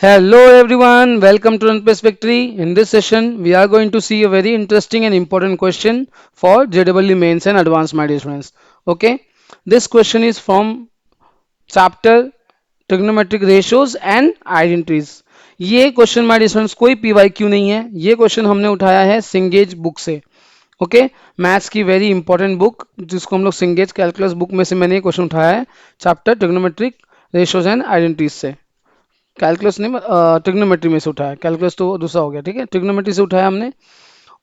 Hello everyone, welcome to Run Victory. In this session, we are going to see a very interesting and important question for JEE Mains and Advanced My dear friends. Okay, this question is from chapter Trigonometric Ratios and Identities. ये question my dear friends कोई PYQ नहीं है, ये question हमने उठाया है सिंगेज book से। Okay, maths की वेरी इंपॉर्टेंट बुक जिसको हम लोग सिंगेज कैलकुलस बुक में से मैंने ये क्वेश्चन उठाया है chapter trigonometric ratios and identities से। कैलकुलस नहीं, ट्रिग्नोमेट्री में से उठाया, कैलकुलस तो दूसरा हो गया। ठीक है, ट्रिग्नोमेट्री से उठाया हमने।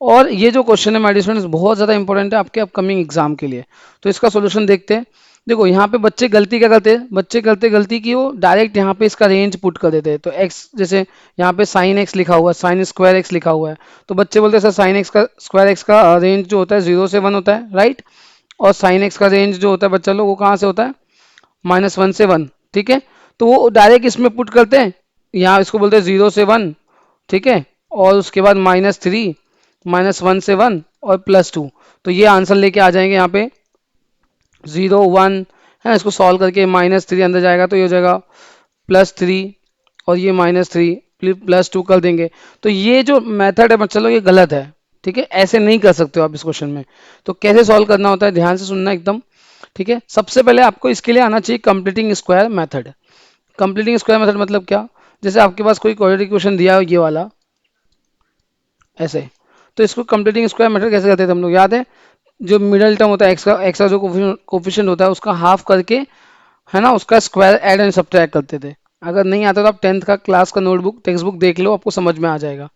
और ये जो क्वेश्चन है माय स्टूडेंट्स बहुत ज़्यादा इंपॉर्टेंट है आपके अपकमिंग एग्जाम के लिए। तो इसका सॉल्यूशन देखते हैं। देखो यहाँ पे बच्चे गलती क्या करते हैं, बच्चे करते गलती की वो डायरेक्ट यहाँ पे इसका रेंज पुट कर देते हैं। तो एक्स जैसे यहाँ पे साइन एक्स लिखा हुआ है, साइन स्क्वायर एक्स लिखा हुआ है, तो बच्चे बोलते हैं सर साइन एक्स का स्क्वायर एक्स का रेंज जो होता है 0 से 1 होता है, राइट। और साइन एक्स का रेंज जो होता है बच्चा लोग वो कहाँ से होता है, -1 से 1। ठीक है, तो वो डायरेक्ट इसमें पुट करते हैं, यहाँ इसको बोलते हैं 0 से 1। ठीक है, और उसके बाद -3, -1 से 1 और +2। तो ये आंसर लेके आ जाएंगे यहाँ पे 0 1 है। इसको सॉल्व करके -3 अंदर जाएगा तो ये हो जाएगा +3, और ये -3 +2 कर देंगे। तो ये जो मेथड है चलो ये गलत है। ठीक है, ऐसे नहीं कर सकते हो आप इस क्वेश्चन में। तो कैसे सॉल्व करना होता है ध्यान से सुनना एकदम। ठीक है, सबसे पहले आपको इसके लिए आना चाहिए completing square method. Completing square method मतलब क्या, जैसे आपके पास कोई क्वाड्रेटिक इक्वेशन दिया हो ये वाला ऐसे, तो इसको कंप्लीटिंग स्क्वायर मेथड कैसे करते थे हम लोग, याद है। जो मिडल टर्म होता है एक्स का जो कोफिशिएंट होता है उसका हाफ करके, है ना, उसका स्क्वायर ऐड एंड सब्ट्रैक्ट करते थे। अगर नहीं आता तो आप 10th का क्लास का नोटबुक टेक्स्ट बुक देख लो, आपको समझ में आ जाएगा।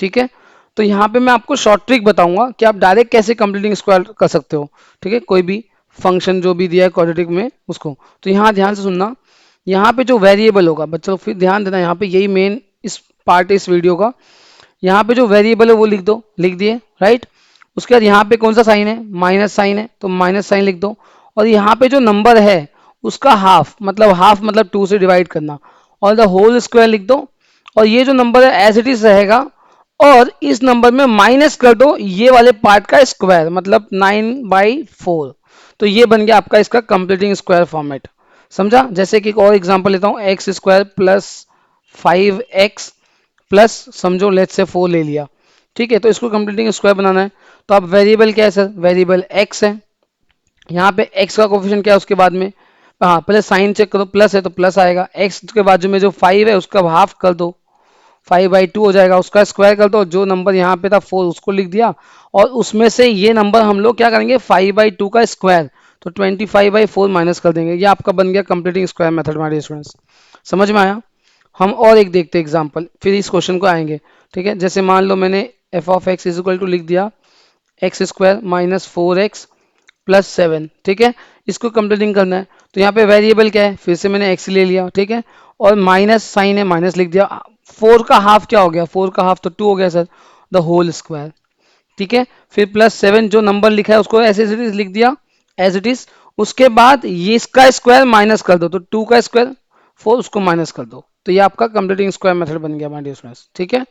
ठीक है, तो यहाँ पे मैं आपको शॉर्ट ट्रिक बताऊंगा कि आप डायरेक्ट कैसे कंप्लीटिंग स्क्वायर कर सकते हो। ठीक है, कोई भी फंक्शन जो भी दिया है क्वाड्रेटिक में उसको। तो यहाँ ध्यान से सुनना, यहाँ पे जो वेरिएबल होगा बच्चों फिर ध्यान देना, यहाँ पे यही मेन इस पार्ट है इस वीडियो का। यहाँ पे जो वेरिएबल है वो लिख दो, लिख दिए, राइट। उसके बाद यहाँ पे कौन सा साइन है, माइनस साइन है, तो माइनस साइन लिख दो। और यहाँ पे जो नंबर है उसका हाफ मतलब 2 से डिवाइड करना, और द होल स्क्वायर लिख दो। और ये जो नंबर है एज इट इज रहेगा, और इस नंबर में माइनस कर दो ये वाले पार्ट का स्क्वायर, मतलब 9/4। तो ये बन गया आपका इसका कंप्लीटिंग स्क्वायर फॉर्मेट। समझा। जैसे कि एक और एग्जांपल लेता हूँ, x² + 5x प्लस समझो लेट से 4 ले लिया। ठीक है, तो इसको कंप्लीटिंग स्क्वायर बनाना है। तो अब वेरिएबल क्या है सर, वेरिएबल x है। यहाँ पे x का कोफिशिएंट क्या है उसके बाद में, हाँ पहले साइन चेक करो, प्लस है तो प्लस आएगा। x के बाजू में जो 5 है उसका हाफ कर दो, 5/2 हो जाएगा। उसका स्क्वायर कर दो, जो नंबर यहाँ पे था 4 उसको लिख दिया। और उसमें से ये नंबर हम लोग क्या करेंगे 5/2 का स्क्वायर, तो 25/4 माइनस कर देंगे। ये आपका बन गया कंप्लीटिंग स्क्वायर मेथड हमारे स्टूडेंट्स। समझ में आया। हम और एक देखते एग्जाम्पल, फिर इस क्वेश्चन को आएंगे। ठीक है, जैसे मान लो मैंने f(x) = लिख दिया x² - 4x + 7। ठीक है, इसको कंप्लीटिंग करना है। तो यहाँ पे वेरिएबल क्या है, फिर से मैंने x ले लिया। ठीक है, और माइनस साइन है, माइनस लिख दिया। 4 का हाफ क्या हो गया, 4 का हाफ तो 2 हो गया सर, द होल स्क्वायर। ठीक है, फिर +7 जो नंबर लिखा है उसको ऐसे एज लिख दिया, एज इट इज। उसके बाद ये इसका स्क्वायर माइनस कर दो, तो 2 का स्क्वायर 4 उसको माइनस कर दो। तो ये आपका कंप्लीटिंग स्क्वायर मेथड बन गया हमारे स्टूडेंट्स। ठीक है,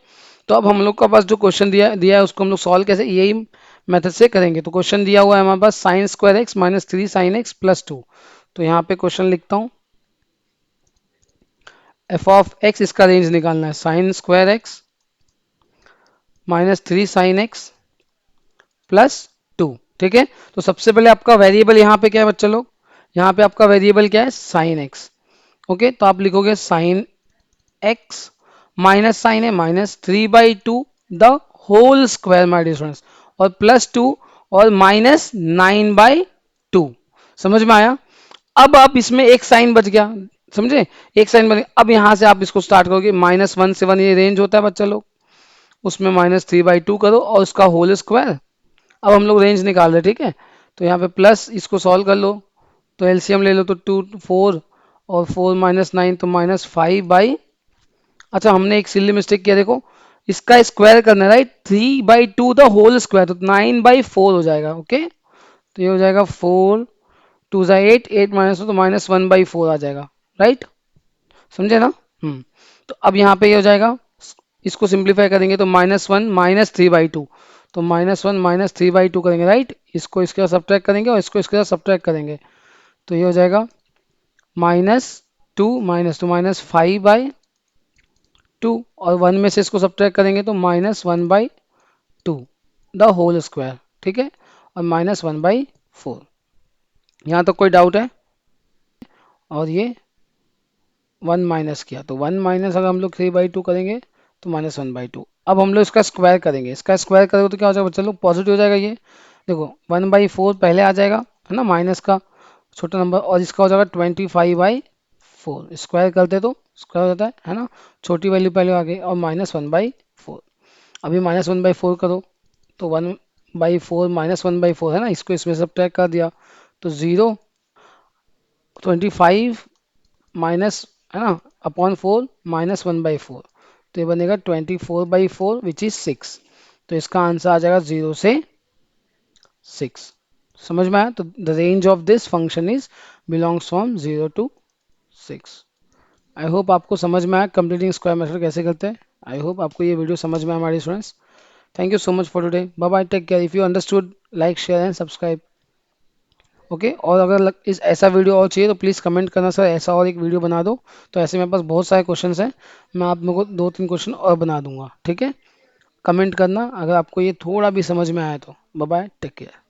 तो अब हम लोग का पास जो क्वेश्चन दिया दिया है उसको हम लोग सॉल्व कैसे, यही मेथड से करेंगे। तो क्वेश्चन दिया हुआ है हमारे पास sin² x - 3 sin x + 2। तो यहाँ पे क्वेश्चन लिखता हूँ, f(x) इसका रेंज निकालना है, sin² x - 3 sin x + 2। ठीक है, तो सबसे पहले आपका वेरिएबल यहाँ पे क्या है बच्चा लोग, यहाँ पे आपका वेरिएबल क्या है sin x। ओके, तो आप लिखोगे sin x, माइनस साइन है -3/2 the whole square my dear students, और +2 और -9/2। समझ में आया। अब आप इसमें एक साइन बच गया, समझे, एक साइन बच गया। अब यहां से आप इसको स्टार्ट करोगे -1 से 1, ये रेंज होता है बच्चा लोग, उसमें -3/2 करो और उसका होल स्क्वायर। अब हम लोग रेंज निकाल रहे हैं। ठीक है, तो यहाँ पे प्लस इसको सॉल्व कर लो, तो एलसीएम ले लो, तो 2 4 और 4 -9 तो -5/, अच्छा हमने एक सिली मिस्टेक किया, देखो इसका स्क्वायर करना है, राइट। 3/2 द होल स्क्वायर, तो 9/4 हो जाएगा। ओके, तो ये हो जाएगा 4 2 8 8 -2 तो -1/4 आ जाएगा, राइट। समझे ना। तो अब यहाँ पे ये हो जाएगा, इसको सिंप्लीफाई करेंगे तो -1 -3/2, तो -1 -3/2 करेंगे, राइट। इसको इसके साथ सब्ट्रैक्ट करेंगे और इसको इसके साथ सब्ट्रैक्ट करेंगे, तो ये हो जाएगा -2 -2 -5/, टू, और 1 में से इसको सब्ट्रैक्ट करेंगे तो -1/2 द होल स्क्वायर, ठीक है, और -1/4। यहाँ तक कोई डाउट है? और ये 1 माइनस किया तो 1 माइनस, अगर हम लोग 3/2 करेंगे तो -1/2। अब हम लोग इसका स्क्वायर करेंगे, इसका स्क्वायर करेंगे तो क्या हो जाएगा बच्चा लोग, पॉजिटिव हो जाएगा ये। देखो 1/4 पहले आ जाएगा, है ना, माइनस का छोटा नंबर, और इसका हो जाएगा 25/4। स्क्वायर करते तो स्क्वायर होता है ना, छोटी वैल्यू पहले आ गई, और -1/4। अभी -1/4 करो तो 1/4 -1/4 है ना, इसको इसमें सब्ट्रैक्ट कर दिया तो 0, 25 माइनस, है ना, अपॉन 4 -1/4, तो ये बनेगा 24/4 विच इज 6। तो इसका आंसर आ जाएगा 0 से 6। समझ में आया? तो the range of this function is belongs from 0 to 6। I hope आपको समझ में आया कंप्लीटिंग स्क्वायर मेथड कैसे करते हैं। आई होप आपको ये वीडियो समझ में आया हमारे students. Thank you so much for today, bye bye, take care. If you understood, like share and subscribe. Okay, और अगर इस ऐसा वीडियो और चाहिए तो प्लीज़ कमेंट करना, सर ऐसा और एक वीडियो बना दो। तो ऐसे मेरे पास बहुत सारे क्वेश्चंस हैं, मैं आप लोगों को 2-3 क्वेश्चन और बना दूंगा, ठीक है। कमेंट करना अगर आपको ये थोड़ा भी समझ में आया तो। Bye bye, take care.